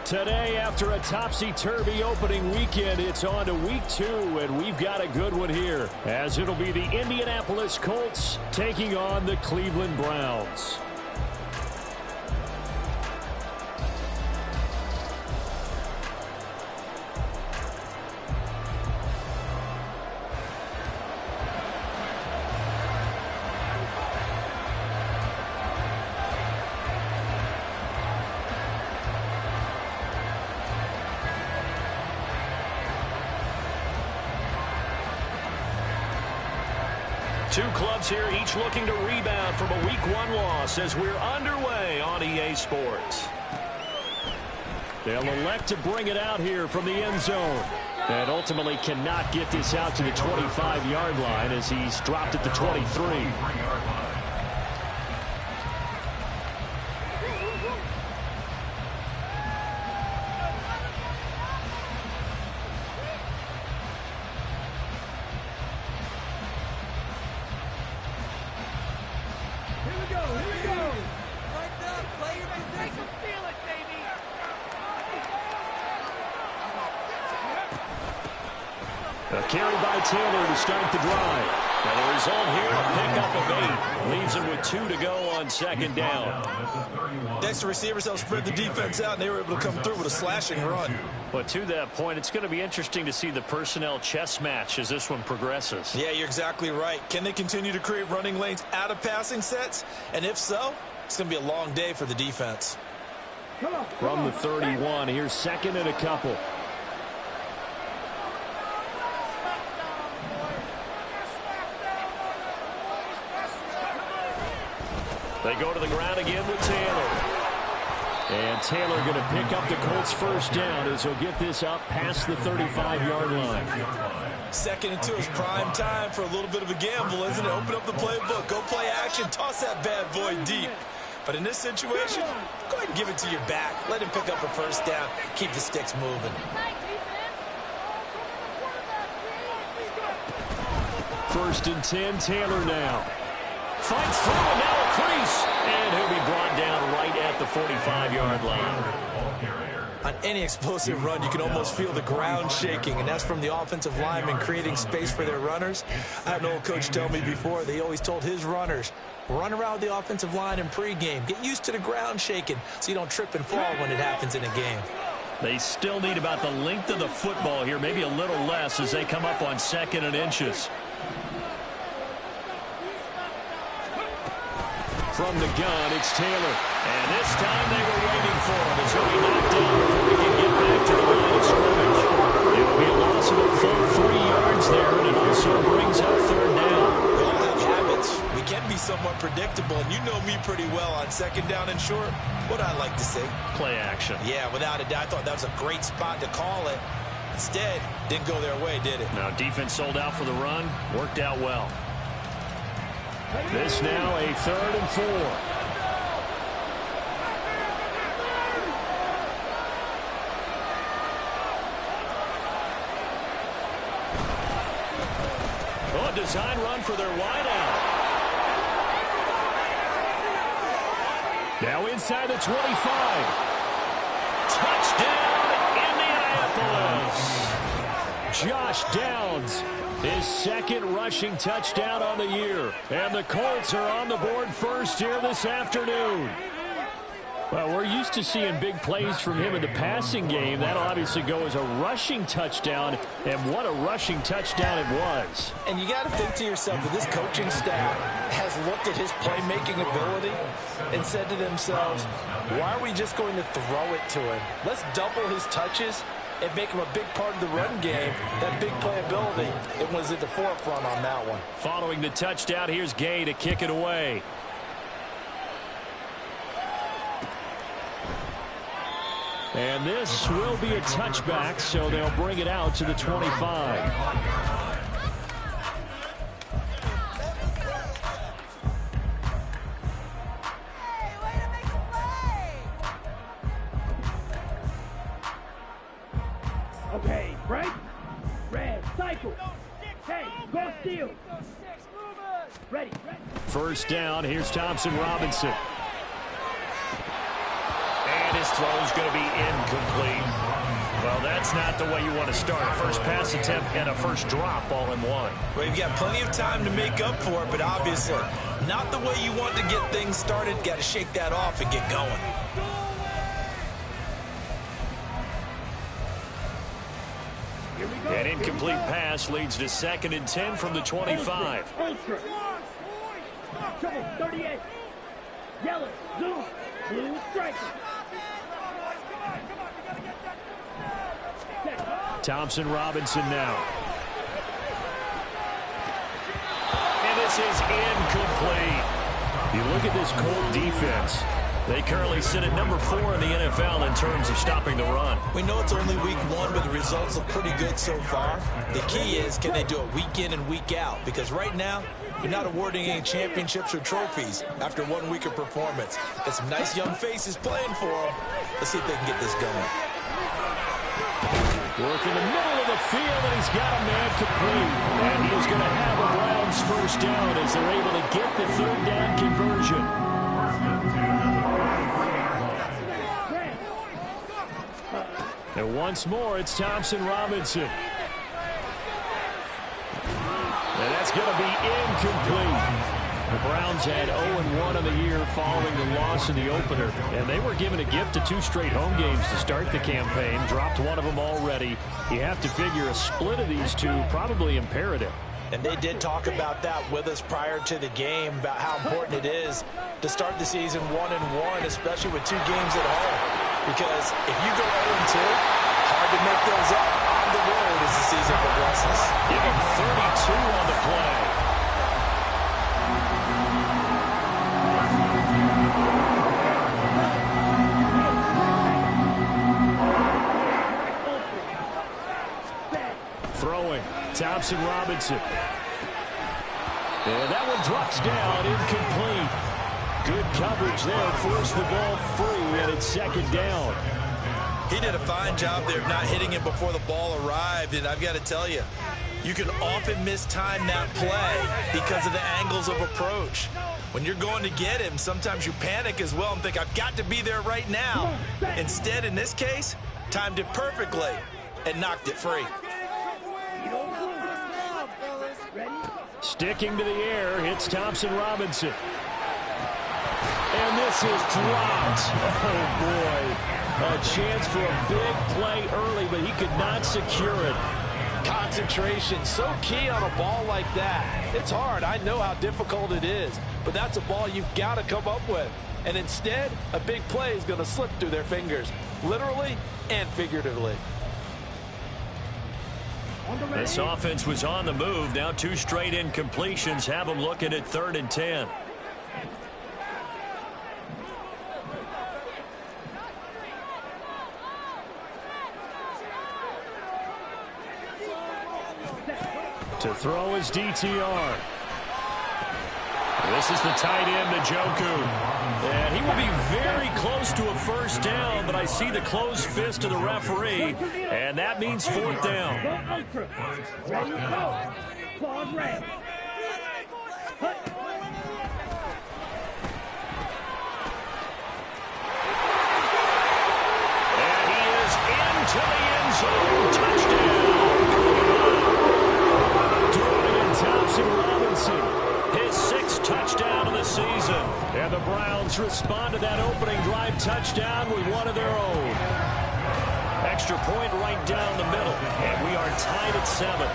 Today, after a topsy-turvy opening weekend, it's on to week 2, and we've got a good one here, as it'll be the Indianapolis Colts taking on the Cleveland Browns. Two clubs here, each looking to rebound from a Week 1 loss as we're underway on EA Sports. They'll elect to bring it out here from the end zone. And ultimately cannot get this out to the 25-yard line as he's dropped at the 23. A carry by Taylor to start the drive. And the result here, a pickup of 8. Leaves it with 2 to go on second down. Next, receivers help spread the defense out, and they were able to come through with a slashing run. But to that point, it's going to be interesting to see the personnel chess match as this one progresses. Yeah, you're exactly right. Can they continue to create running lanes out of passing sets? And if so, it's going to be a long day for the defense. From the 31, here's second and a couple. They go to the ground again with Taylor. And Taylor going to pick up the Colts first down as he'll get this up past the 35-yard line. 2nd and 2 is prime time for a little bit of a gamble, isn't it? Open up the playbook, go play action, toss that bad boy deep. But in this situation, go ahead and give it to your back. Let him pick up a first down, keep the sticks moving. First and 10, Taylor now. Fights through and now a crease. And he'll be brought down right at the 45-yard line. On any explosive run, you can almost feel the ground shaking, and that's from the offensive linemen creating space for their runners. I had an old coach tell me before, they always told his runners, run around the offensive line in pregame. Get used to the ground shaking so you don't trip and fall when it happens in a game. They still need about the length of the football here, maybe a little less as they come up on 2nd and inches. From the gun, it's Taylor. And this time they were waiting for him as he'll be knocked down before he can get back to the line of scrimmage. It will be a loss of a full 3 yards there, and it also brings up 3rd down. We all have habits. We can be somewhat predictable, and you know me pretty well on 2nd down and short. What I like to see? Play action. Yeah, without a doubt. I thought that was a great spot to call it. Instead, didn't go their way, did it? Now, defense sold out for the run. Worked out well. This now a 3rd and 4. Oh, a design run for their wideout. Now inside the 25. Touchdown, Indianapolis. Josh Downs. His 2nd rushing touchdown on the year. And the Colts are on the board first here this afternoon. Well, we're used to seeing big plays from him in the passing game. That'll obviously go as a rushing touchdown, and what a rushing touchdown it was. And you got to think to yourself that this coaching staff has looked at his playmaking ability and said to themselves, why are we just going to throw it to him? Let's double his touches and make him a big part of the run game. That big playability, it was at the forefront on that one. Following the touchdown, here's Gay to kick it away. And this will be a touchback, so they'll bring it out to the 25. Okay, break. Red, cycle. Hey, go steal. Ready. First down, here's Thompson Robinson. And his throw is going to be incomplete. that's not the way you want to start. A first pass attempt and a first drop all in one. Well, you've got plenty of time to make up for it, but obviously not the way you want to get things started. Got to shake that off and get going. An incomplete pass leads to 2nd and 10 from the 25. Ultra. Trouble, 38. Yellow, zoom, blue, striker. Thompson Robinson now. And this is incomplete. You look at this Colt defense. They currently sit at number 4 in the NFL in terms of stopping the run. We know it's only week 1, but the results look pretty good so far. The key is, can they do it week in and week out? Because right now, you're not awarding any championships or trophies after 1 week of performance. Got some nice young faces playing for them. Let's see if they can get this going. Work in the middle of the field, and he's got a man complete. And he is going to have the Browns first down as they're able to get the 3rd down conversion. And once more, it's Thompson Robinson. And that's going to be incomplete. The Browns had 0-1 on the year following the loss in the opener. And they were given a gift of 2 straight home games to start the campaign. Dropped one of them already. You have to figure a split of these 2 probably imperative. And they did talk about that with us prior to the game, about how important it is to start the season 1-1, especially with 2 games at home. Because if you go 0-2, hard to make those up on the road as the season progresses. Give him 32 on the play. Throwing, Thompson Robinson. And that one drops down, incomplete. Good coverage there, forced the ball free, and it's 2nd down. He did a fine job there of not hitting him before the ball arrived, and I've got to tell you, you can often mistime that play because of the angles of approach. When you're going to get him, sometimes you panic as well and think, I've got to be there right now. Instead, in this case, timed it perfectly and knocked it free. Sticking to the air, it's Thompson Robinson. And this is dropped. Oh, boy. A chance for a big play early, but he could not secure it. Concentration, so key on a ball like that. It's hard. I know how difficult it is, but that's a ball you've got to come up with. And instead, a big play is going to slip through their fingers, literally and figuratively. This offense was on the move. Now 2 straight incompletions have them looking at 3rd and 10. To throw is DTR. This is the tight end, Njoku. And he will be very close to a first down, but I see the closed fist of the referee, and that means 4th down. Ready, go. Claws red. And he is into the end zone. Touchdown. Thompson Robinson, his 6th touchdown of the season. And the Browns respond to that opening drive touchdown with one of their own. Extra point right down the middle, and we are tied at 7.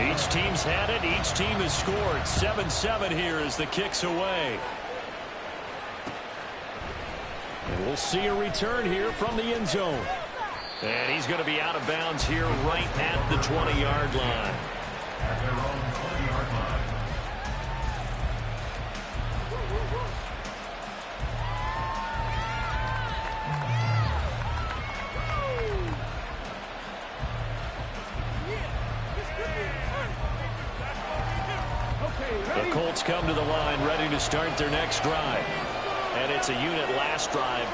Each team's had it. Each team has scored. 7-7 here as the kick's away. And we'll see a return here from the end zone. And he's going to be out of bounds here right at the 20-yard line. At their own 20-yard line. The Colts come to the line ready to start their next drive. And it's a unit last drive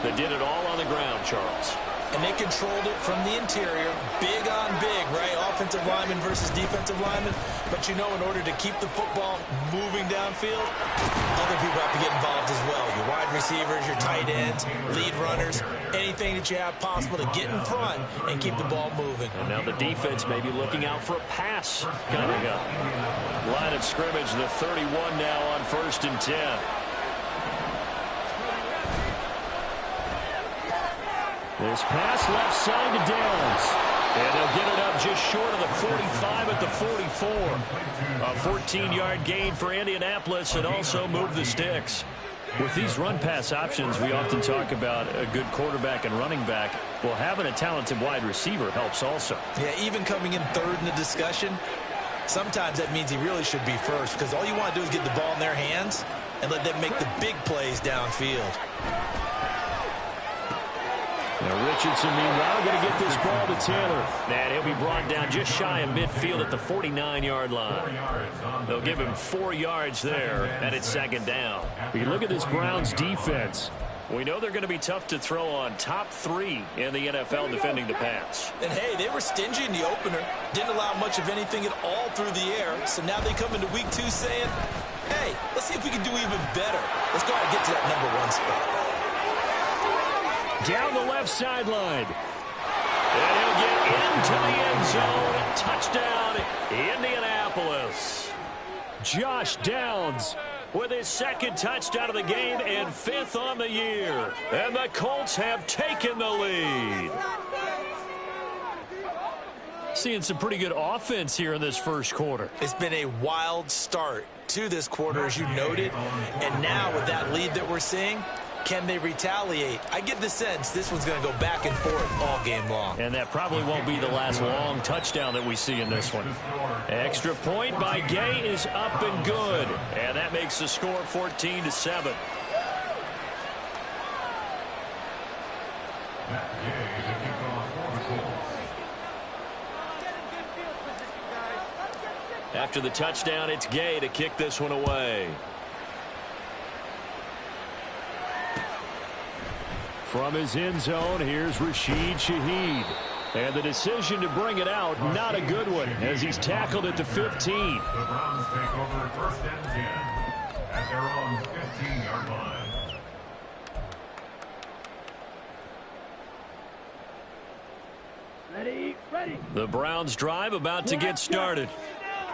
that did it all on the ground, Charles. And they controlled it from the interior, big on big, right? Offensive lineman versus defensive lineman. But you know, in order to keep the football moving downfield, other people have to get involved as well. Your wide receivers, your tight ends, lead runners, anything that you have possible to get in front and keep the ball moving. And now the defense may be looking out for a pass coming up. Line of scrimmage, the 31 now on 1st and 10. This pass left side to Downs. And they'll get it up just short of the 45 at the 44. A 14-yard gain for Indianapolis and also move the sticks. With these run-pass options, we often talk about a good quarterback and running back. Well, having a talented wide receiver helps also. Yeah, even coming in third in the discussion, sometimes that means he really should be first because all you want to do is get the ball in their hands and let them make the big plays downfield. Now Richardson, meanwhile, going to get this ball to Taylor. And he'll be brought down just shy of midfield at the 49-yard line. They'll give him 4 yards there, and it's 2nd down. You look at this Browns defense. We know they're going to be tough to throw on. Top 3 in the NFL defending the pass. And, hey, they were stingy in the opener. Didn't allow much of anything at all through the air. So now they come into week 2 saying, hey, let's see if we can do even better. Let's go ahead and get to that #1 spot. Down the left sideline. And he'll get into the end zone. Touchdown, Indianapolis. Josh Downs with his 2nd touchdown of the game and 5th on the year. And the Colts have taken the lead. Seeing some pretty good offense here in this first quarter. It's been a wild start to this quarter, as you noted. And now with that lead that we're seeing, can they retaliate? I get the sense this one's going to go back and forth all game long. And that probably won't be the last long touchdown that we see in this one. Extra point by Gay is up and good. And that makes the score 14-7. After the touchdown, it's Gay to kick this one away. From his end zone, here's Rashid Shaheed. And the decision to bring it out, not a good one, as he's tackled at the 15. The Browns take over 1st and 10 at their own 15-yard line. Ready. The Browns drive about to get started.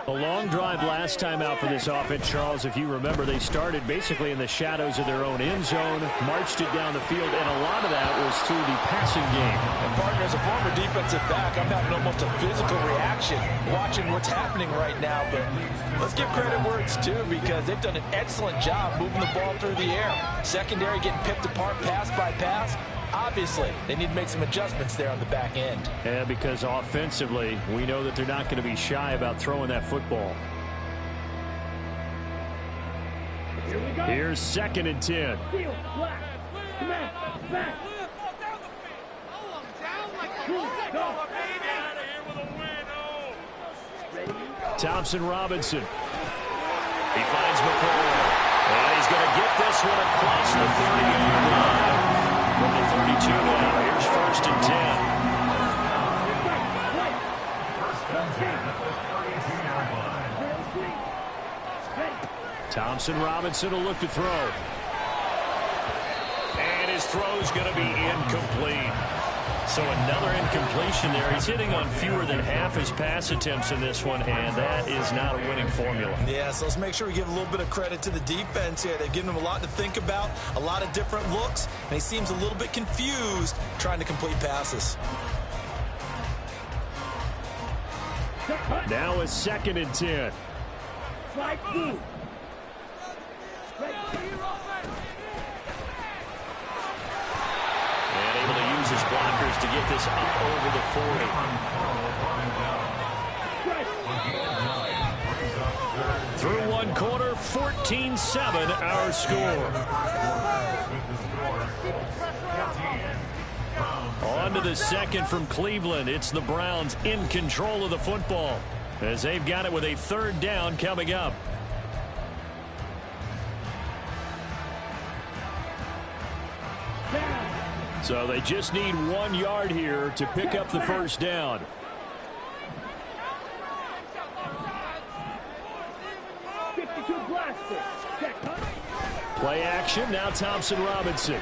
A long drive last time out for this offense, Charles. If you remember, they started basically in the shadows of their own end zone, marched it down the field, and a lot of that was through the passing game. And partner, as a former defensive back, I'm having almost a physical reaction watching what's happening right now. But let's give credit where it's due because they've done an excellent job moving the ball through the air. Secondary getting picked apart pass by pass. Obviously, they need to make some adjustments there on the back end. Yeah, because offensively, we know that they're not going to be shy about throwing that football. Here we go. Here's 2nd and 10. Seal, black, cement, back. Go. Thompson Robinson. He finds McCoy. And he's going to get this one across the 30-yard line. From the 32 now, here's 1st and 10. Thompson Robinson will look to throw. And his throw's going to be incomplete. So another incompletion there. He's hitting on fewer than half his pass attempts in this one, and that is not a winning formula. Yeah, so let's make sure we give a little bit of credit to the defense here. They've given him a lot to think about, a lot of different looks, and he seems a little bit confused trying to complete passes. Now it's 2nd and 10. Slide through. And able to use his blockers to get this up over the 40. Through one quarter, 14-7 our score. On to the 2nd from Cleveland. It's the Browns in control of the football as they've got it with a 3rd down coming up. So they just need 1 yard here to pick up the first down. Play action, now Thompson Robinson.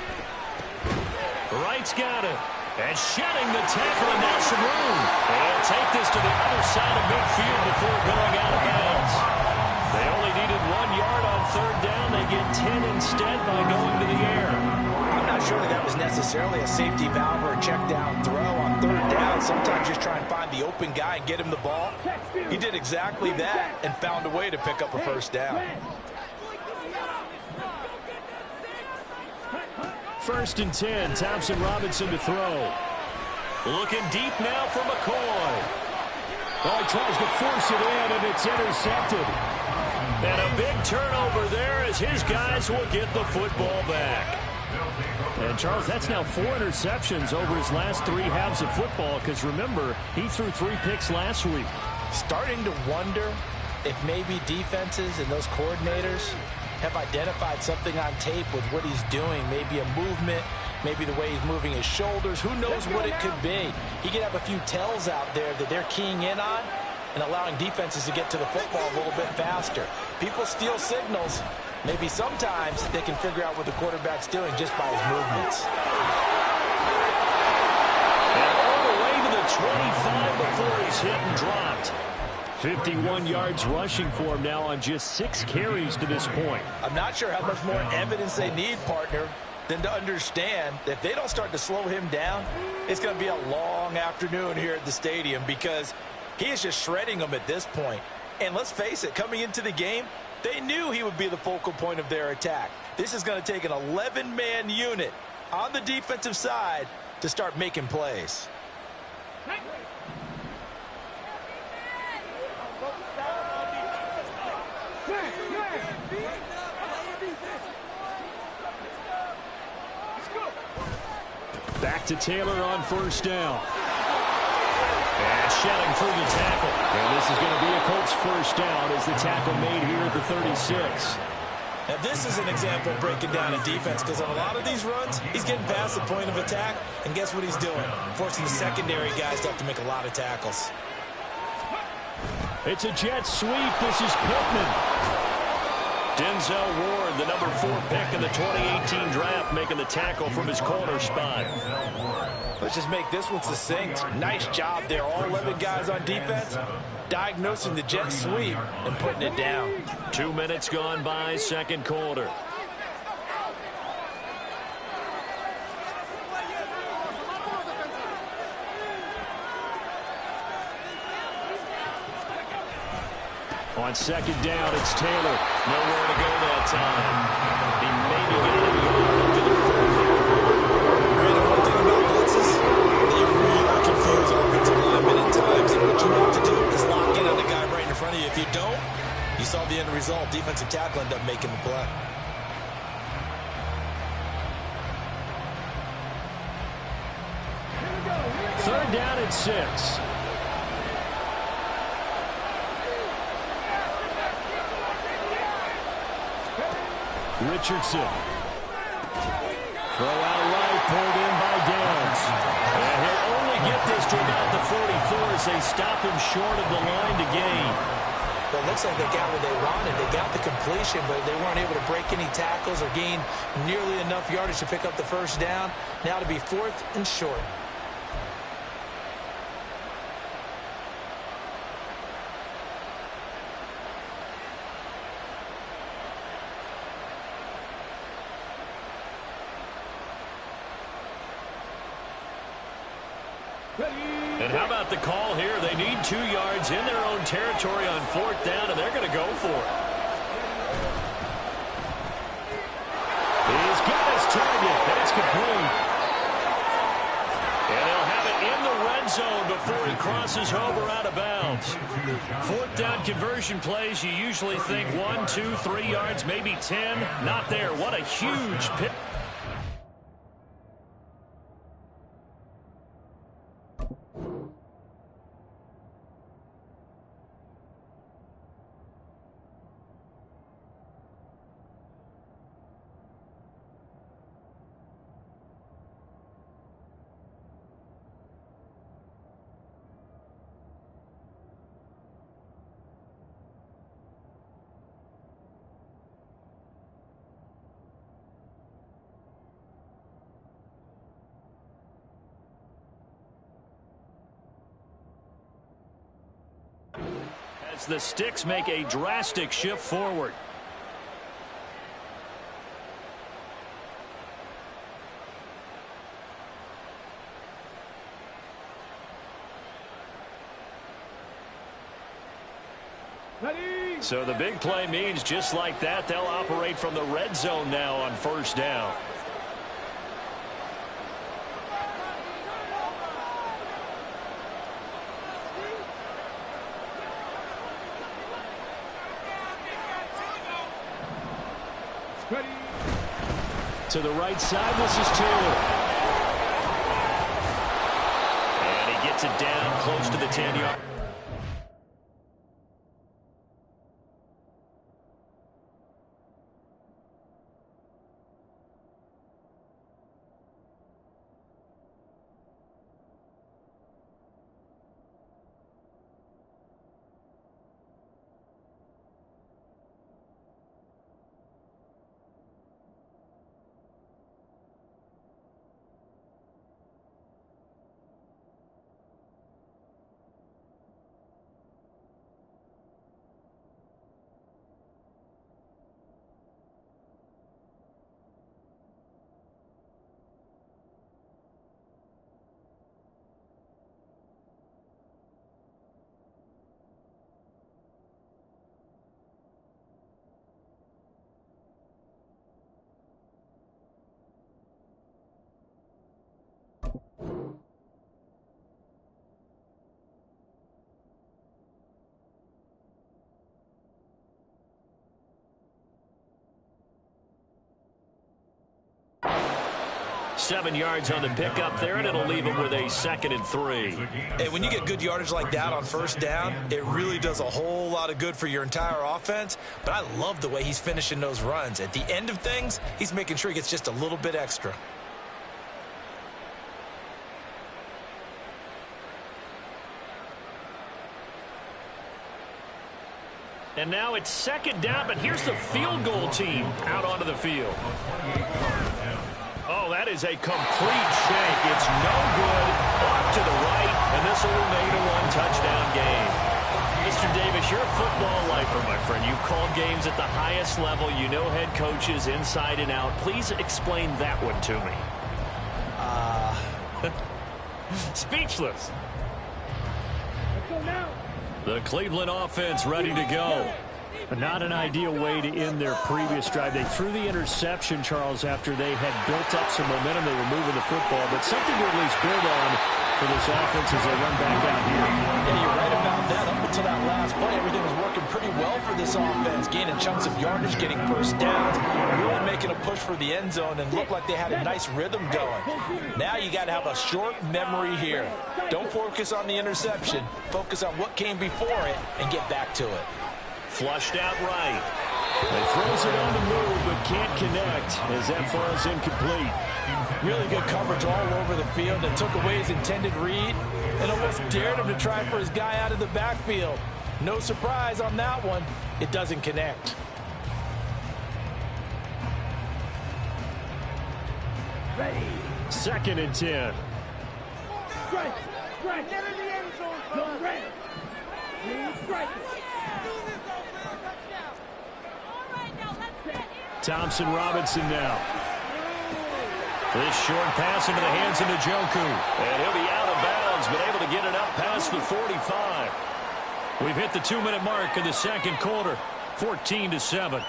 Wright's got it. And shedding the tackle, and now some room. They'll take this to the other side of midfield before going out of bounds. They only needed 1 yard on third down. They get 10 instead by going to the air. I'm not sure that was necessarily a safety valve or a check down throw on third down. Sometimes just try and find the open guy and get him the ball. He did exactly that and found a way to pick up a first down. First and 10, Thompson Robinson to throw. Looking deep now for McCoy. Oh, he tries to force it in, and it's intercepted. And a big turnover there as his guys will get the football back. And, Charles, that's now 4 interceptions over his last 3 halves of football, because, remember, he threw 3 picks last week. Starting to wonder if maybe defenses and those coordinators have identified something on tape with what he's doing. Maybe a movement, maybe the way he's moving his shoulders. Who knows what it could be? He could have a few tells out there that they're keying in on and allowing defenses to get to the football a little bit faster. People steal signals. Maybe sometimes they can figure out what the quarterback's doing just by his movements. And all the way to the 25 before he's hit and dropped. 51 yards rushing for him now on just 6 carries to this point. I'm not sure how much more evidence they need, partner, than to understand that if they don't start to slow him down, it's going to be a long afternoon here at the stadium, because he is just shredding them at this point. And let's face it, coming into the game, they knew he would be the focal point of their attack. This is going to take an 11-man unit on the defensive side to start making plays. Back to Taylor on first down. And shedding through the tackle. And this is going to be a Colts first down as the tackle made here at the 36. Now, this is an example of breaking down a defense, because on a lot of these runs, he's getting past the point of attack, and guess what he's doing? Forcing the secondary guys to have to make a lot of tackles. It's a jet sweep. This is Pittman. Denzel Ward, the number 4 pick in the 2018 draft, making the tackle from his corner spot. Let's just make this one succinct. Nice job there. All 11 guys on defense diagnosing the jet sweep and putting it down. 2 minutes gone by, second quarter. On second down, it's Taylor. Nowhere to go that time. He maybe got a yard up to the 40. Brandon, one thing about blitzes, they really confuse offensive linemen at times. And what you have to do is lock in on the guy right in front of you. If you don't, you saw the end result. Defensive tackle ended up making the play. Third down at 6. Richardson. Throw out right, pulled in by Downs. And he'll only get this to about the 44 as they stop him short of the line to gain. Well, it looks like they got what they wanted. They got the completion, but they weren't able to break any tackles or gain nearly enough yardage to pick up the first down. Now to be 4th and short. And how about the call here? They need 2 yards in their own territory on 4th down, and they're going to go for it. He's got his target, and it's complete. And they'll have it in the red zone before he crosses over out of bounds. 4th down conversion plays, you usually think 1, 2, 3 yards, maybe 10. Not there. What a huge pick. As the sticks make a drastic shift forward. So the big play means just like that, they'll operate from the red zone now on first down. To the right side, this is Taylor. And he gets it down close to the 10-yard. .7 yards on the pickup there, and it'll leave him with a 2nd and 3. Hey, when you get good yardage like that on first down, it really does a whole lot of good for your entire offense. But I love the way he's finishing those runs. At the end of things, he's making sure he gets just a little bit extra. And now it's 2nd down, but here's the field goal team out onto the field. Oh, that is a complete shank. It's no good. Off to the right, and this will remain a one-touchdown game. Mr. Davis, you're a football lifer, my friend. You've called games at the highest level. You know head coaches inside and out. Please explain that one to me. Speechless. Let's go now. The Cleveland offense ready to go. But not an ideal way to end their previous drive. They threw the interception, Charles, after they had built up some momentum. They were moving the football, but something to at least build on for this offense as they run back out here. Yeah, you're right about that. Up until that last play, everything was working pretty well for this offense, gaining chunks of yardage, getting first downs, really making a push for the end zone, and looked like they had a nice rhythm going. Now you got to have a short memory here. Don't focus on the interception. Focus on what came before it and get back to it. Flushed out right. They throws it on the move, but can't connect as that falls incomplete. Really good coverage all over the field and took away his intended read and almost dared him to try for his guy out of the backfield. No surprise on that one. It doesn't connect. Ready. 2nd and 10. Strike. Strike. Get in the end zone. Go red. Strike. Thompson Robinson now. This short pass into the hands of Njoku. And he'll be out of bounds, but able to get it up past the 45. We've hit the 2-minute mark in the 2nd quarter. 14-7.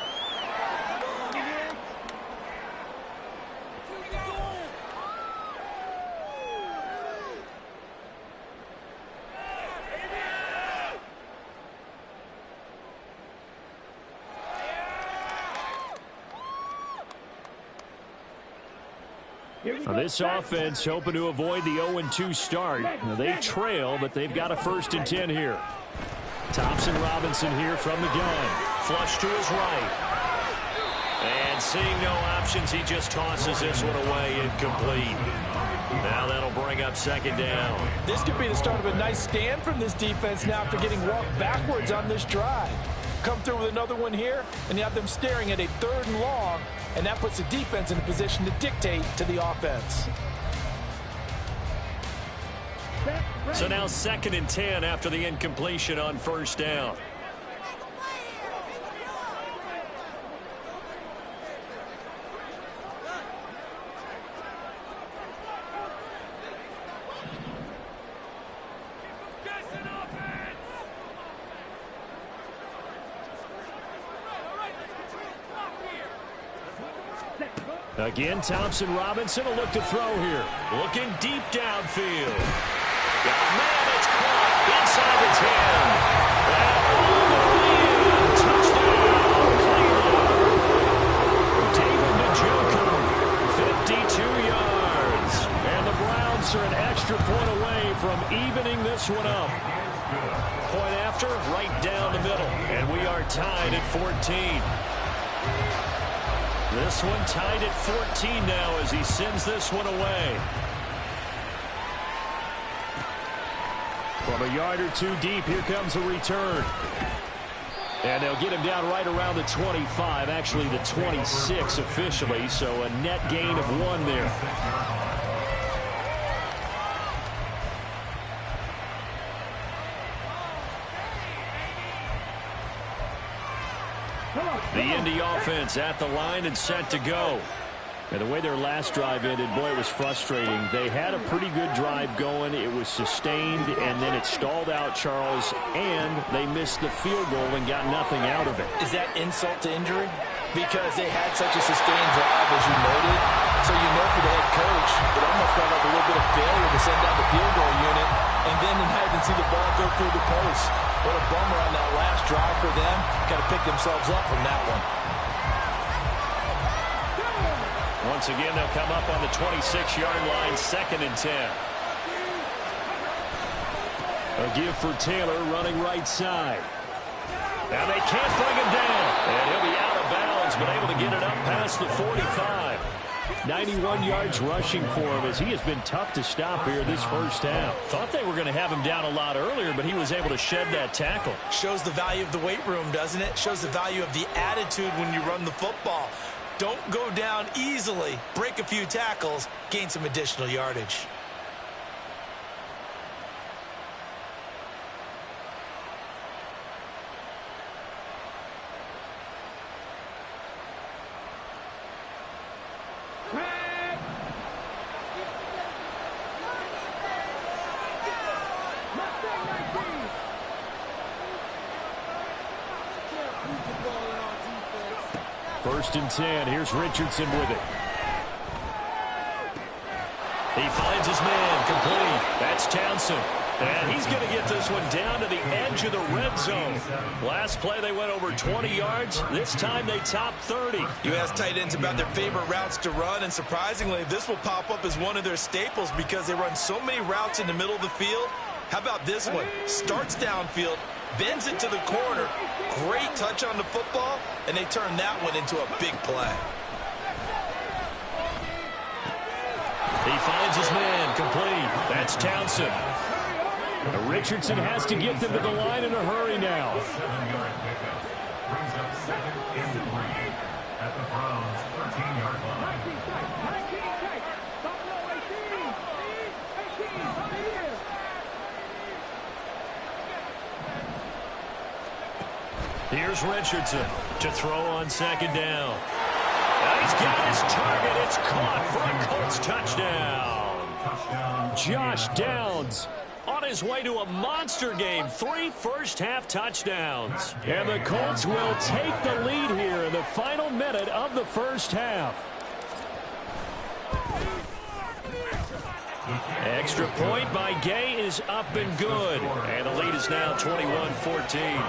Now this offense hoping to avoid the 0-2 start. Now they trail, but they've got a 1st and 10 here. Thompson Robinson here from the gun. Flush to his right. And seeing no options, he just tosses this one away, incomplete. Now that'll bring up 2nd down. This could be the start of a nice stand from this defense now after getting walked backwards on this drive. Come through with another one here, and you have them staring at a 3rd and long, and that puts the defense in a position to dictate to the offense. So now 2nd and 10 after the incompletion on 1st down. Again, Thompson Robinson will look to throw here. Looking deep downfield. Got a man, it's caught inside the 10. And David Njoku, 52 yards. And the Browns are an extra point away from evening this one up. Point after, right down the middle. And we are tied at 14. This one tied at 14 now as he sends this one away. From a yard or two deep, here comes a return. And they'll get him down right around the 25, actually the 26 officially, so a net gain of 1 there. The Indy offense at the line and set to go. And the way their last drive ended, boy, it was frustrating. They had a pretty good drive going. It was sustained, and then it stalled out, Charles, and they missed the field goal and got nothing out of it. Is that insult to injury? Because they had such a sustained drive, as you noted. So you know for the head coach, it almost felt like a little bit of failure to send down the field goal unit, and then not even see the ball go through the post. What a bummer on that last drive for them. Got to pick themselves up from that one. Once again, they'll come up on the 26-yard line, 2nd and 10. A give for Taylor running right side. Now they can't bring him down. And he'll be out of bounds, but able to get it up past the 45. 91 yards rushing for him as he has been tough to stop here this first half. Thought they were going to have him down a lot earlier, but he was able to shed that tackle. Shows the value of the weight room, doesn't it? Shows the value of the attitude when you run the football. Don't go down easily. Break a few tackles. Gain some additional yardage. First and 10. Here's Richardson with it. He finds his man complete. That's Townsend. And he's going to get this one down to the edge of the red zone. Last play, they went over 20 yards. This time, they topped 30. You ask tight ends about their favorite routes to run, and surprisingly, this will pop up as one of their staples because they run so many routes in the middle of the field. How about this one? Starts downfield, bends it to the corner. Great touch on the football, and they turn that one into a big play. He finds his man complete. That's Townsend. Richardson has to get them to the line in a hurry now. 7-yard pickup. Brings up 2nd and 3 at the Browns' 13-yard line. Here's Richardson to throw on 2nd down. Now he's got his target. It's caught for a Colts touchdown. Josh Downs on his way to a monster game. 3 first-half touchdowns. And the Colts will take the lead here in the final minute of the first half. Extra point by Gay is up and good. And the lead is now 21-14.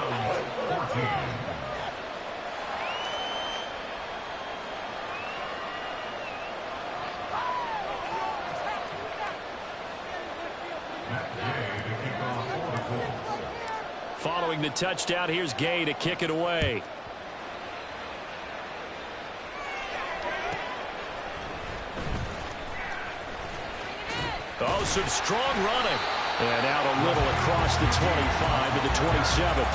Following the touchdown, here's Gay to kick it away. Oh, some strong running. And out a little across the 25 to the 27.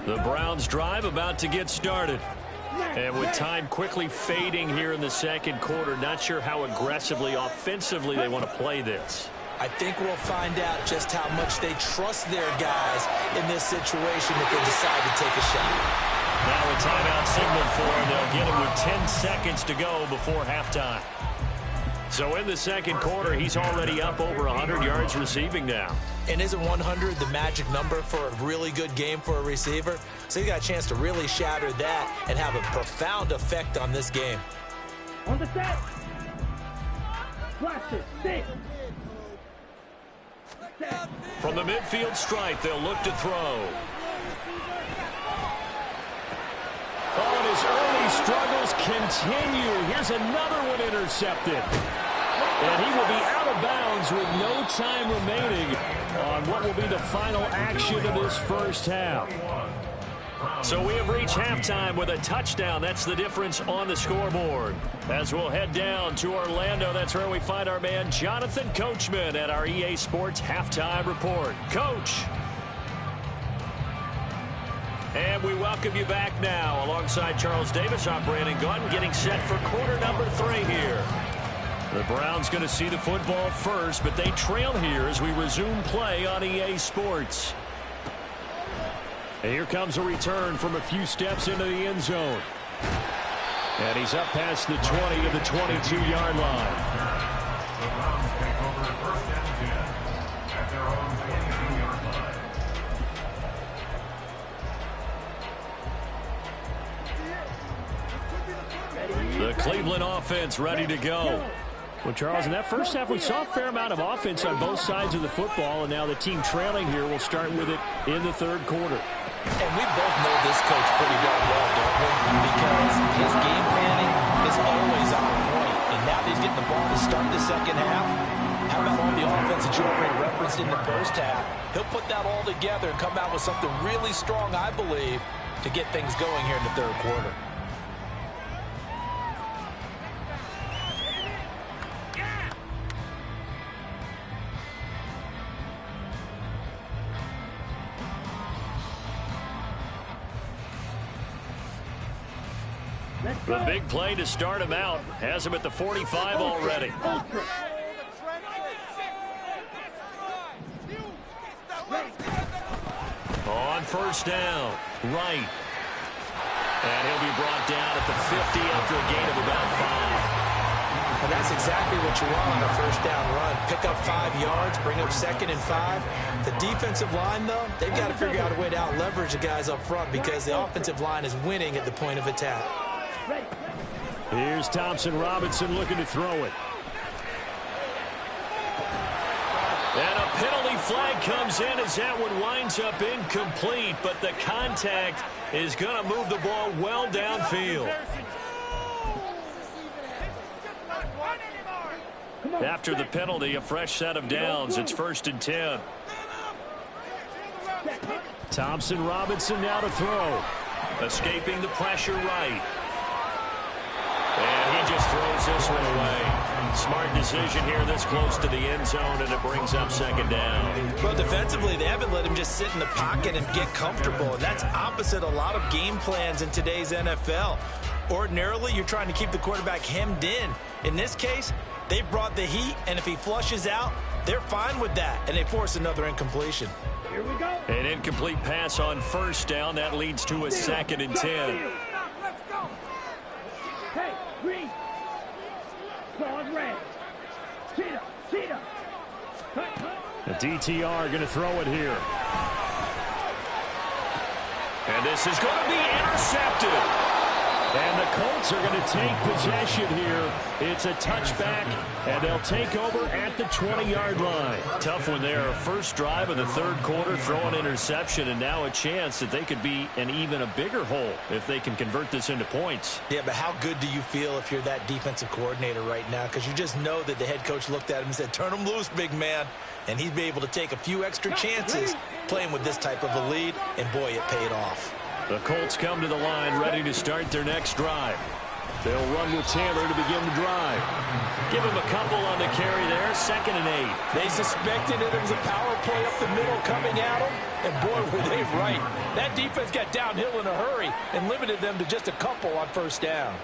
The Browns drive about to get started. And with time quickly fading here in the second quarter, not sure how aggressively, offensively they want to play this. I think we'll find out just how much they trust their guys in this situation if they decide to take a shot. Now a timeout signal for them. They'll get it with 10 seconds to go before halftime. So in the second quarter, he's already up over 100 yards receiving now. And isn't 100 the magic number for a really good game for a receiver? So he got a chance to really shatter that and have a profound effect on this game. On the set. Watch it. Sit. From the midfield stripe, they'll look to throw. Oh, and his early struggles continue. Here's another one intercepted. And he will be out of bounds with no time remaining on what will be the final action of this first half. So we have reached halftime with a touchdown. That's the difference on the scoreboard. As we'll head down to Orlando, that's where we find our man Jonathan Coachman at our EA Sports Halftime Report. Coach. And we welcome you back now alongside Charles Davis. I'm Brandon Gunn getting set for quarter number 3 here. The Browns going to see the football first, but they trail here as we resume play on EA Sports. And here comes a return from a few steps into the end zone. And he's up past the 20 to the 22-yard line. The Browns take over first and 10 at their own 22-yard line. The Cleveland offense ready to go. Well, Charles, in that first half, we saw a fair amount of offense on both sides of the football, and now the team trailing here will start with it in the third quarter. And we both know this coach pretty darn well, don't we? Because his game planning is always on point. And now that he's getting the ball to start the second half, how about all the offense that you already referenced in the first half? He'll put that all together and come out with something really strong, I believe, to get things going here in the third quarter. The big play to start him out has him at the 45 already. On first down, right. And he'll be brought down at the 50 after a gain of about 5. And that's exactly what you want on a first down run. Pick up 5 yards, bring up 2nd and 5. The defensive line, though, they've got to figure out a way to out-leverage the guys up front because the offensive line is winning at the point of attack. Here's Thompson Robinson looking to throw it. And a penalty flag comes in as that one winds up incomplete, but the contact is going to move the ball well downfield. After the penalty, a fresh set of downs. It's 1st and 10. Thompson Robinson now to throw. Escaping the pressure right. And he just throws this one away. Smart decision here this close to the end zone, and it brings up 2nd down. Well, defensively, they haven't let him just sit in the pocket and get comfortable, and that's opposite a lot of game plans in today's NFL. Ordinarily, you're trying to keep the quarterback hemmed in. In this case, they brought the heat, and if he flushes out, they're fine with that, and they force another incompletion. Here we go. An incomplete pass on first down. That leads to a 2nd and 10. Let's go. Hey, green. Going red. Cheetah. The DTR going to throw it here. And this is going to be intercepted. And the Colts are going to take possession here. It's a touchback, and they'll take over at the 20-yard line. Tough one there. First drive of the third quarter, throw an interception, and now a chance that they could be in even a bigger hole if they can convert this into points. Yeah, but how good do you feel if you're that defensive coordinator right now? Because you just know that the head coach looked at him and said, turn him loose, big man. And he'd be able to take a few extra chances playing with this type of a lead, and boy, it paid off. The Colts come to the line ready to start their next drive. They'll run with Taylor to begin the drive. Give him a couple on the carry there, 2nd and 8. They suspected it was a power play up the middle coming at them, and boy, were they right. That defense got downhill in a hurry and limited them to just a couple on first down.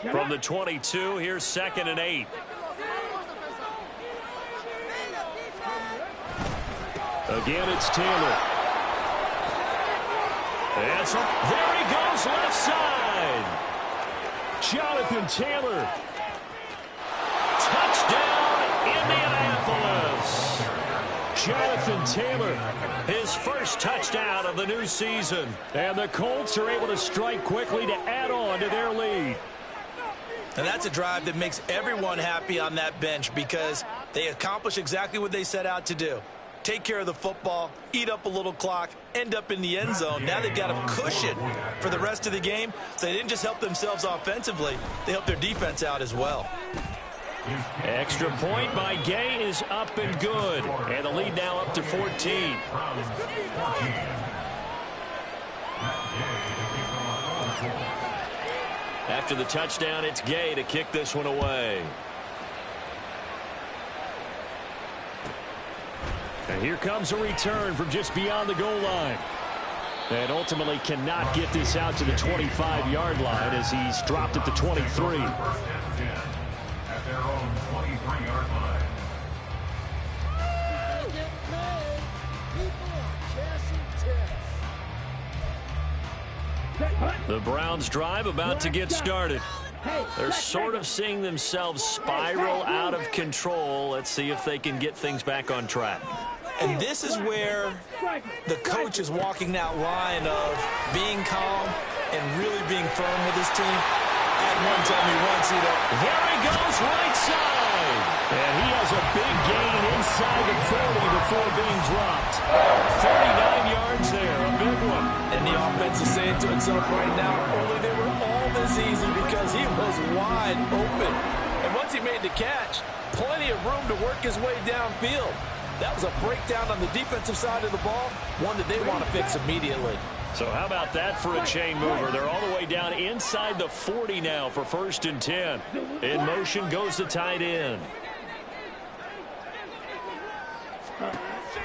From the 22, here's 2nd and 8. Again, it's Taylor. There he goes, left side. Jonathan Taylor. Touchdown, Indianapolis. Jonathan Taylor, his first touchdown of the new season. And the Colts are able to strike quickly to add on to their lead. And that's a drive that makes everyone happy on that bench because they accomplish exactly what they set out to do. Take care of the football, eat up a little clock, end up in the end zone. Now they've got a cushion for the rest of the game. So they didn't just help themselves offensively, they helped their defense out as well. Extra point by Gay is up and good. And the lead now up to 14. After the touchdown, it's Gay to kick this one away. And here comes a return from just beyond the goal line. And ultimately cannot get this out to the 25-yard line as he's dropped at the 23. At their own 23-yard line. The Browns drive about to get started. They're sort of seeing themselves spiral out of control. Let's see if they can get things back on track. And this is where the coach is walking that line of being calm and really being firm with his team. I had one tell me once, there he goes, right side. And he has a big gain inside the 40 before being dropped. 39 yards there, a big one. And the offense is saying to itself right now, only they were all this easy because he was wide open. And once he made the catch, plenty of room to work his way downfield. That was a breakdown on the defensive side of the ball, one that they want to fix immediately. So how about that for a chain mover? They're all the way down inside the 40 now for 1st and 10. In motion goes the tight end.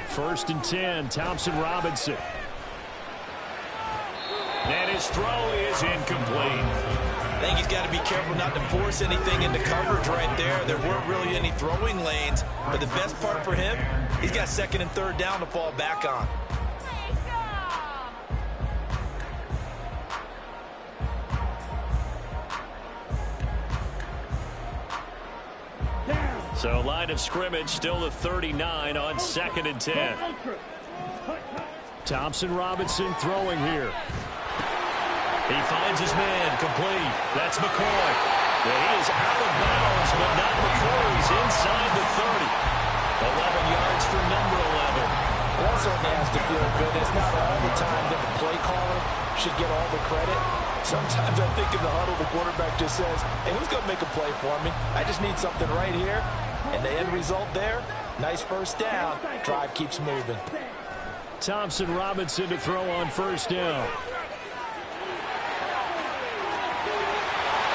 1st and 10, Thompson Robinson. And his throw is incomplete. I think he's got to be careful not to force anything into coverage right there. There weren't really any throwing lanes. But the best part for him, he's got 2nd and 3rd down to fall back on. So line of scrimmage still the 39 on 2nd and 10. Thompson Robinson throwing here. He finds his man complete. That's McCoy. And he is out of bounds, but not before he's inside the 30. 11 yards for number 11. Well, that certainly has to feel good. It's not all the time that the play caller should get all the credit. Sometimes I think in the huddle, the quarterback just says, hey, who's going to make a play for me? I just need something right here. And the end result there, nice first down. Drive keeps moving. Thompson Robinson to throw on 1st down.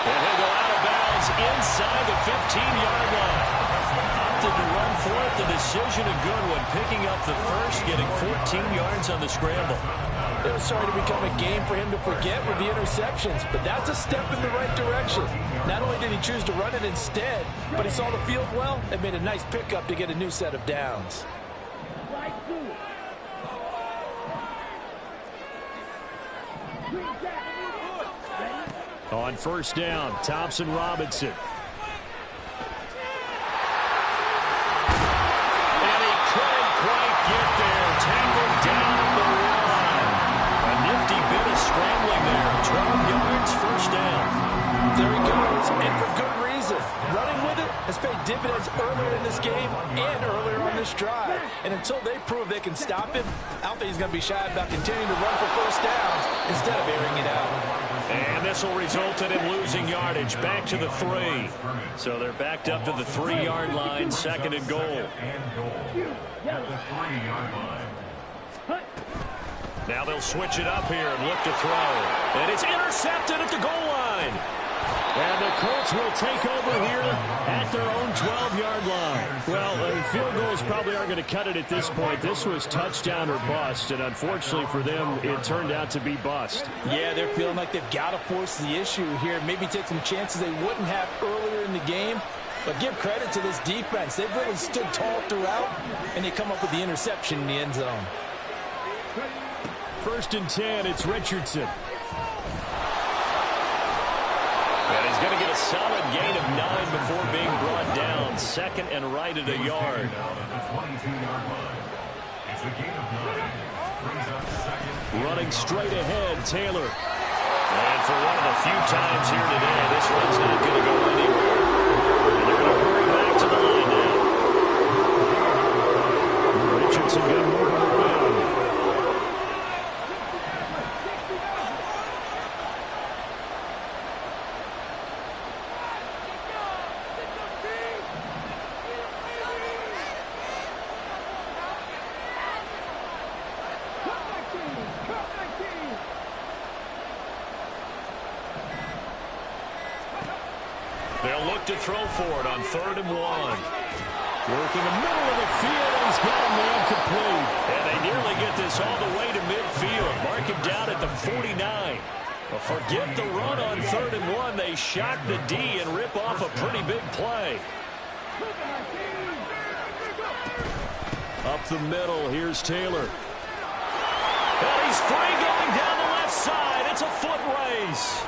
And he'll go out of bounds inside the 15-yard line. Opted to run for it. The decision a good one. Picking up the first, getting 14 yards on the scramble. It was starting to become a game for him to forget with the interceptions, but that's a step in the right direction. Not only did he choose to run it instead, but he saw the field well and made a nice pickup to get a new set of downs. On 1st down, Thompson Robinson. And he couldn't quite get there. Tackled down the line. A nifty bit of scrambling there. 12 yards, 1st down. There he goes, and for good reason. Running with it has paid dividends earlier in this game and earlier on this drive. And until they prove they can stop him, I don't think he's going to be shy about continuing to run for 1st downs instead of airing it out. And this will result in him losing yardage back to the 3. So they're backed up to the 3-yard line, 2nd and goal. At the 3-yard line. Now they'll switch it up here and look to throw. And it's intercepted at the goal line. And the Colts will take over here at their own 12-yard line. Well, field goals probably aren't going to cut it at this point. This was touchdown or bust, and unfortunately for them, it turned out to be bust. Yeah, they're feeling like they've got to force the issue here. Maybe take some chances they wouldn't have earlier in the game. But give credit to this defense. They've really stood tall throughout, and they come up with the interception in the end zone. 1st and 10, it's Richardson. And he's going to get a solid gain of 9 before being brought down. 2nd and right at a yard. Running straight ahead, Taylor. And for one of the few times here today, this one's not going to go anywhere. And they're going to hurry back to the line now. Richardson going to move him around. They'll look to throw for it on 3rd and 1. Working the middle of the field, and he's got a man complete. And they nearly get this all the way to midfield. Mark him down at the 49. Well, forget the run on 3rd and 1. They shock the D and rip off a pretty big play. Up the middle, here's Taylor. And he's free going down the left side. It's a foot race.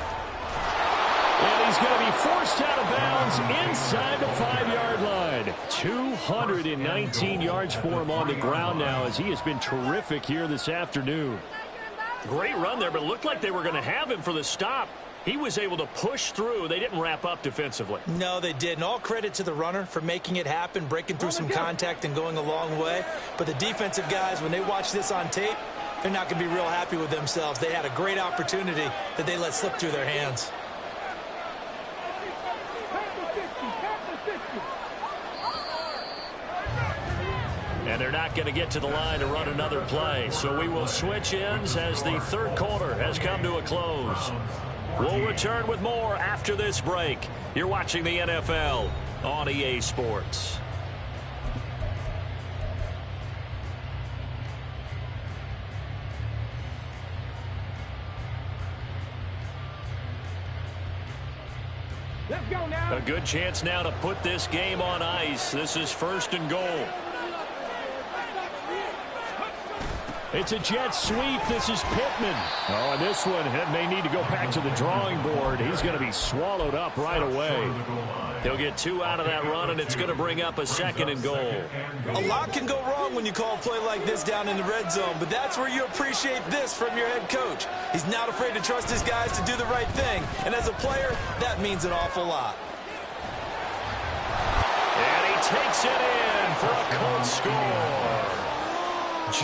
And he's going to be forced out of bounds inside the 5-yard line. 219 yards for him on the ground now, as he has been terrific here this afternoon. Great run there, but it looked like they were going to have him for the stop. He was able to push through. They didn't wrap up defensively. No, they didn't. All credit to the runner for making it happen, breaking through some contact and going a long way. But the defensive guys, when they watch this on tape, they're not going to be real happy with themselves. They had a great opportunity that they let slip through their hands. And they're not going to get to the line to run another play. So we will switch ends as the 3rd quarter has come to a close. We'll return with more after this break. You're watching the NFL on EA Sports. Let's go now. A good chance now to put this game on ice. This is 1st and goal. It's a jet sweep. This is Pittman. Oh, and this one may need to go back to the drawing board. He's going to be swallowed up right away. He'll get 2 out of that run, and it's going to bring up a 2nd and goal. A lot can go wrong when you call a play like this down in the red zone, but that's where you appreciate this from your head coach. He's not afraid to trust his guys to do the right thing, and as a player, that means an awful lot. And he takes it in for a Colts score.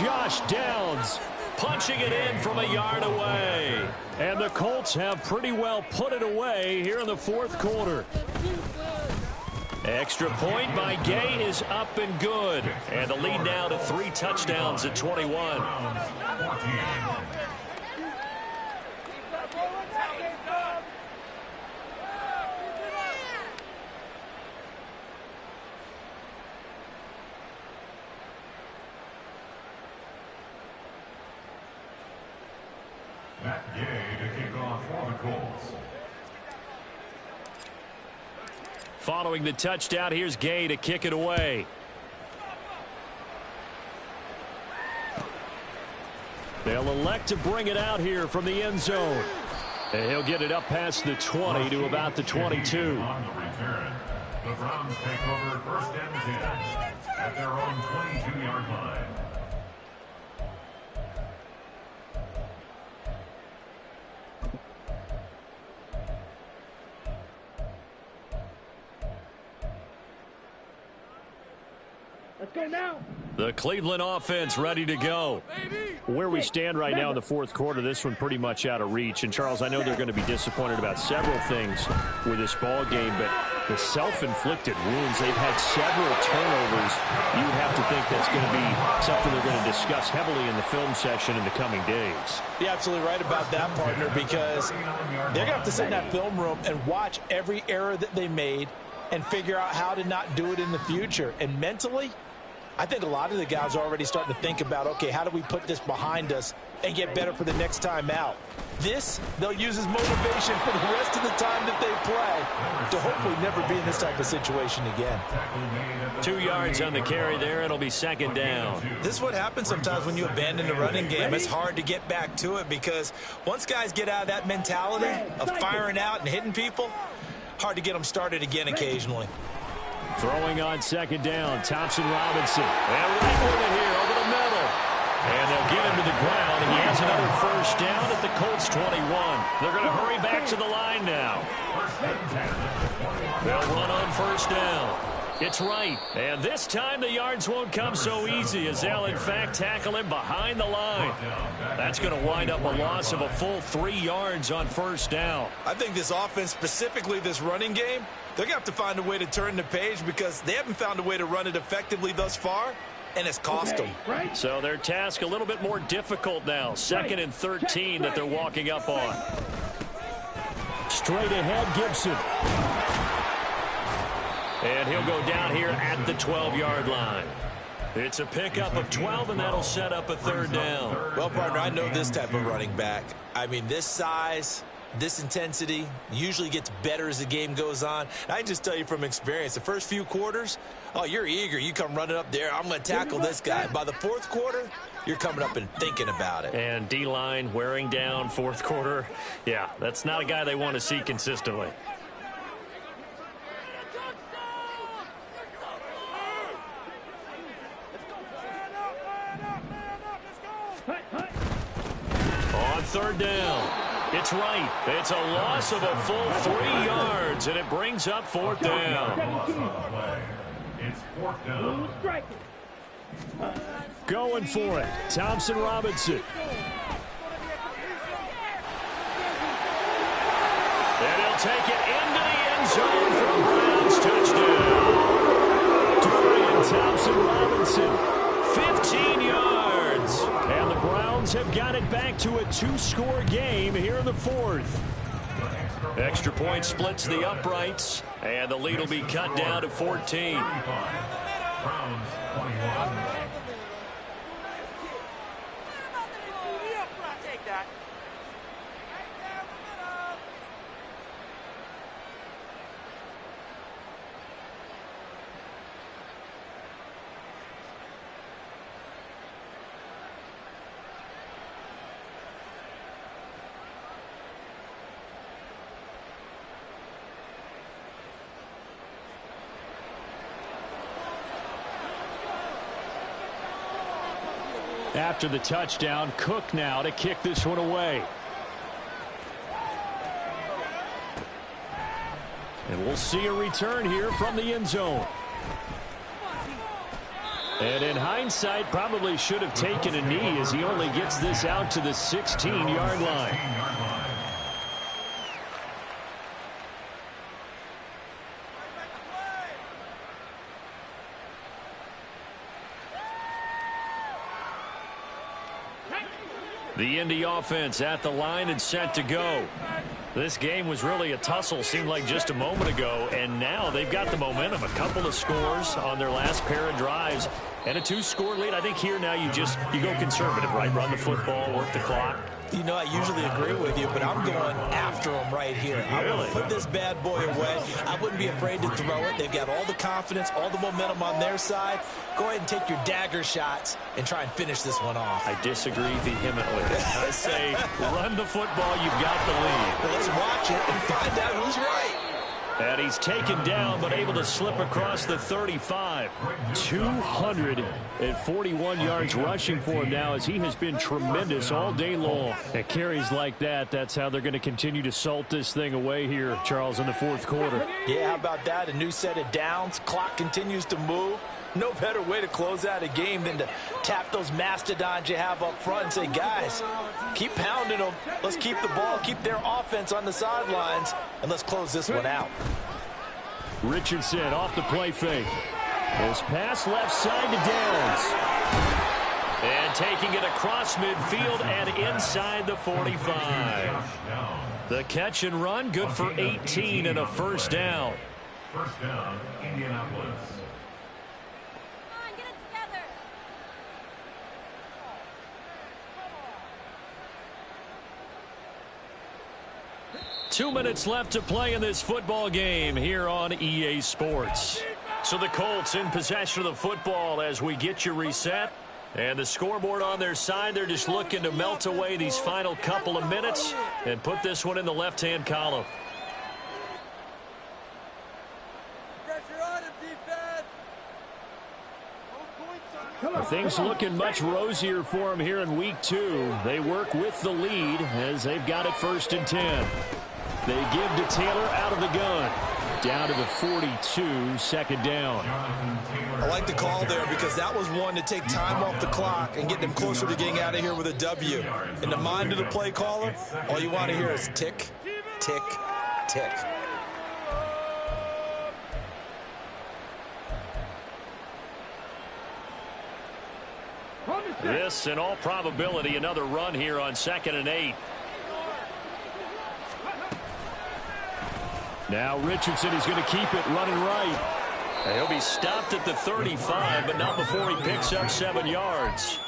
Josh Downs punching it in from a yard away. And the Colts have pretty well put it away here in the 4th quarter. Extra point by Gay is up and good. And the lead now to 3 touchdowns at 21. Matt Gay to kick off for the Colts. Following the touchdown, here's Gay to kick it away. They'll elect to bring it out here from the end zone. And he'll get it up past the 20 to about the 22. On the return, the Browns take over 1st and 10 at their own 22-yard line. Let's go now. The Cleveland offense ready to go. Where we stand right now in the fourth quarter, this one pretty much out of reach. And, Charles, I know they're going to be disappointed about several things with this ball game, but the self-inflicted wounds, they've had several turnovers. You would have to think that's going to be something they're going to discuss heavily in the film session in the coming days. You're absolutely right about that, partner, because they're going to have to sit in that film room and watch every error that they made and figure out how to not do it in the future. And mentally, I think a lot of the guys are already starting to think about, okay, how do we put this behind us and get better for the next time out? This, they'll use as motivation for the rest of the time that they play to hopefully never be in this type of situation again. 2 yards on the carry there. It'll be second down. This is what happens sometimes when you abandon the running game. It's hard to get back to it because once guys get out of that mentality of firing out and hitting people, hard to get them started again occasionally. Throwing on second down, Thompson Robinson. And right with it here over the middle. And they'll get him to the ground, and he has another first down at the Colts 21. They're going to hurry back to the line now. They'll run on first down. It's right. And this time the yards won't come so easy as they'll, in fact, tackle him behind the line. That's going to wind up a loss of a full 3 yards on first down. I think this offense, specifically this running game, they're going to have to find a way to turn the page because they haven't found a way to run it effectively thus far, and it's cost them. So their task a little bit more difficult now. 2nd and 13 that they're walking up on. Straight ahead, Gibson. And he'll go down here at the 12-yard line. It's a pickup of 12, and that'll set up a third down. Well, partner, I know this type of running back. I mean, this size, this intensity usually gets better as the game goes on. And I can just tell you from experience, the first few quarters, oh, you're eager. You come running up there, I'm going to tackle this guy. By the fourth quarter, you're coming up and thinking about it. And D-line wearing down fourth quarter. Yeah, that's not a guy they want to see consistently. On third down, it's right. It's a loss of a full 3 yards, and it brings up fourth down. It's fourth down. Going for it, Thompson Robinson. And he'll take it into the end zone for a Browns touchdown. Dorian Thompson-Robinson, 15 yards. And the Browns have got it back to a 2-score game here in the fourth. Extra point splits the uprights, and the lead will be cut down to 14. Browns 21. After the touchdown, Cook now to kick this one away. And we'll see a return here from the end zone. And in hindsight, probably should have taken a knee as he only gets this out to the 16-yard line. The Indy offense at the line and set to go. This game was really a tussle, seemed like just a moment ago, and now they've got the momentum. A couple of scores on their last pair of drives and a 2-score lead. I think here now you go conservative, right? Run the football, work the clock. You know, I usually agree with you, but I'm going after him right here. I will put this bad boy away. I wouldn't be afraid to throw it. They've got all the confidence, all the momentum on their side. Go ahead and take your dagger shots and try and finish this one off. I disagree vehemently. I say run the football, you've got the lead. Well, let's watch it and find out who's right. And he's taken down, but able to slip across the 35. 241 yards rushing for him now as he has been tremendous all day long. At carries like that, that's how they're going to continue to salt this thing away here, Charles, in the fourth quarter. Yeah, how about that? A new set of downs. Clock continues to move. No better way to close out a game than to tap those mastodons you have up front and say, guys, keep pounding them. Let's keep the ball, keep their offense on the sidelines, and let's close this one out. Richardson off the play fake. His pass left side to Downs. And taking it across midfield and inside the 45. The catch and run, good for 18 and a first down. First down, Indianapolis. 2 minutes left to play in this football game here on EA Sports. So the Colts in possession of the football as we get you reset. And the scoreboard on their side, they're just looking to melt away these final couple of minutes and put this one in the left-hand column. Things looking much rosier for them here in week 2. They work with the lead as they've got it 1st and 10. They give to Taylor out of the gun. Down to the 42, second down. I like the call there because that was one to take time off the clock and get them closer to getting out of here with a W. In the mind of the play caller, all you want to hear is tick, tick, tick. This, in all probability, another run here on 2nd and 8. Now Richardson is going to keep it running right. He'll be stopped at the 35, but not before he picks up 7 yards.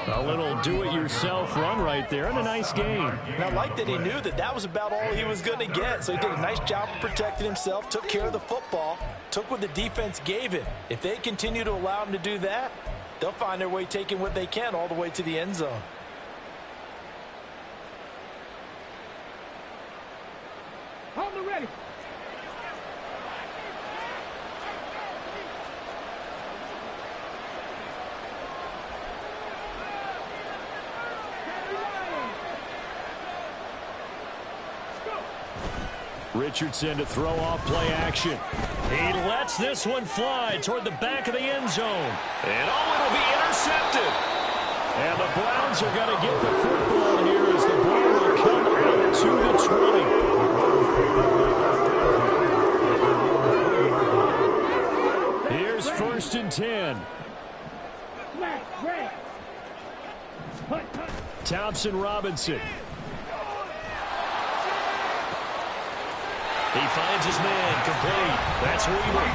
A little do-it-yourself run right there, and a nice game. And I like that he knew that that was about all he was going to get, so he did a nice job of protecting himself, took care of the football, took what the defense gave him. If they continue to allow him to do that, they'll find their way taking what they can all the way to the end zone. Hold the ready. Richardson to throw off play action. He lets this one fly toward the back of the end zone. And it'll be intercepted. And the Browns are going to get the football here as the ball will come out to the 20. Here's 1st and 10. Thompson Robinson. He finds his man, complete. That's Weaver.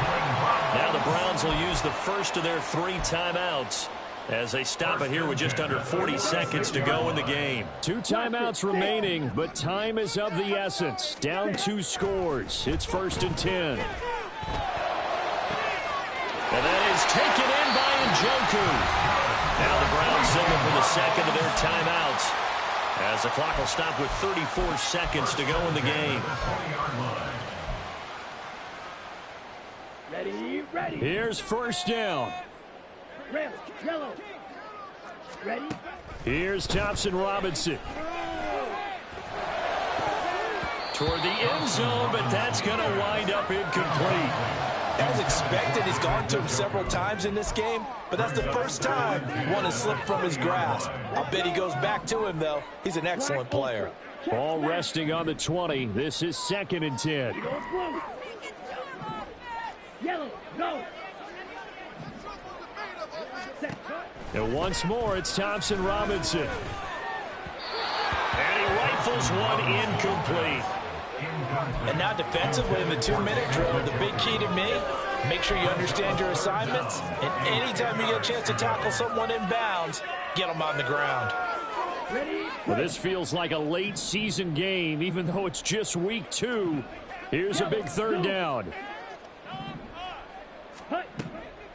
Now the Browns will use the first of their 3 timeouts as they stop it here with just under 40 seconds to go in the game. 2 timeouts remaining, but time is of the essence. Down 2 scores. It's 1st and 10. And that is taken in by Njoku. Now the Browns signal for the second of their timeouts, as the clock will stop with 34 seconds to go in the game. Ready. Here's 1st down. Red, yellow. Ready. Here's Thompson Robinson. Toward the end zone, but that's going to wind up incomplete. As expected, he's gone to him several times in this game, but that's the first time one has slipped from his grasp. I'll bet he goes back to him, though. He's an excellent player. Ball resting on the 20. This is 2nd and 10. Yellow, go. And once more, it's Thompson Robinson. And he rifles one incomplete. And now defensively in the 2-minute drill, the big key to me, make sure you understand your assignments, and anytime you get a chance to tackle someone in bounds, get them on the ground. Well, this feels like a late season game, even though it's just week 2. Here's a big 3rd down.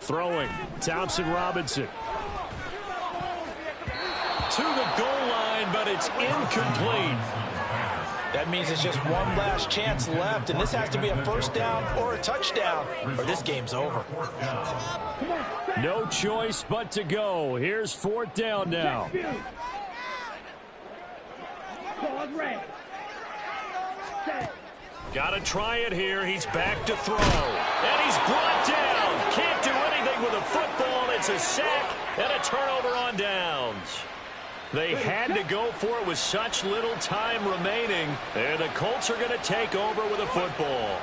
Throwing, Thompson Robinson. To the goal line, but it's incomplete. That means it's just one last chance left, and this has to be a 1st down or a touchdown, or this game's over. No choice but to go. Here's 4th down now. Got to try it here. He's back to throw. And he's brought down. Can't do anything with a a sack and a turnover on downs. They had to go for it with such little time remaining, and the Colts are going to take over with a football.